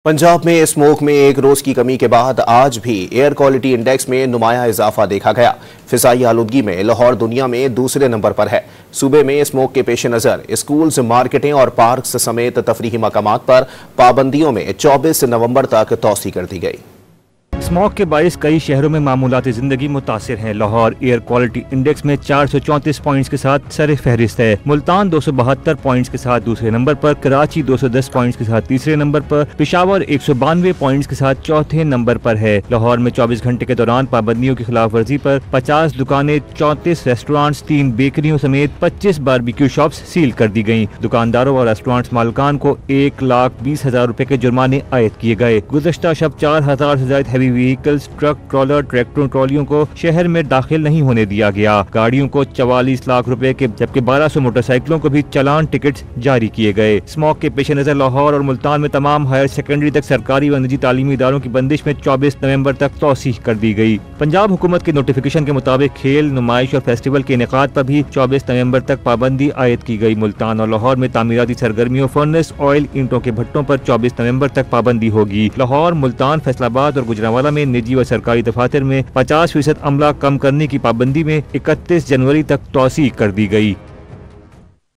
पंजाब में स्मोक में एक रोज की कमी के बाद आज भी एयर क्वालिटी इंडेक्स में नुमाया इजाफा देखा गया। फिजाई आलूदगी में लाहौर दुनिया में दूसरे नंबर पर है। सूबे में स्मोक के पेश नज़र स्कूल्स, मार्केटें और पार्क्स समेत तफरीही मकामात पर पाबंदियों में 24 नवंबर तक तौसी कर दी गई। स्मॉग के बाइस कई शहरों में मामूलाती जिंदगी मुतासिर है। लाहौर एयर क्वालिटी इंडेक्स में 434 पॉइंट्स के साथ सर फहरिस्त है। मुल्तान 272 पॉइंट्स के साथ दूसरे नंबर पर, कराची 210 पॉइंट्स के साथ तीसरे नंबर पर, पेशावर 192 पॉइंट्स के साथ चौथे नंबर पर है। लाहौर में 24 घंटे के दौरान पाबंदियों की खिलाफ वर्जी पर 50 दुकानें, 34 रेस्टोरेंट्स, 3 बेकरियों समेत 25 बारबेक्यू शॉप्स सील कर दी गयी। दुकानदारों और रेस्टोरेंट्स मालिकान को 1,20,000 रुपए के जुर्माने आयद किए गए। गुज़श्ता शब 4,000 से ज्यादा हैवी व्हीकल्स, ट्रक, ट्रॉलर, ट्रैक्टरों, ट्रॉलियों को शहर में दाखिल नहीं होने दिया गया। गाड़ियों को 44 लाख रुपए के जबकि 1200 मोटरसाइकिलों को भी चालान टिकट जारी किए गए। स्मॉग के पेश नजर लाहौर और मुल्तान में तमाम हायर सेकेंडरी तक सरकारी व निजी तालीमी इदारों की बंदिश में 24 नवंबर तक तौसीह कर दी गई। पंजाब हुकूमत के नोटिफिकेशन के मुताबिक खेल, नुमाइश और फेस्टिवल के इनेकाद पर भी 24 नवंबर तक पाबंदी आयद की गई। मुल्तान और लाहौर में तामीराती सरगर्मियों, फर्नेस, ऑयल, ईंटों के भट्टों पर 24 नवंबर तक पाबंदी होगी। लाहौर, मुल्तान, फैसलाबाद और गुजरांवाला में निजी व सरकारी दफातर में 50% अमला कम करने की पाबंदी में 31 जनवरी तक तौसीह कर दी गई।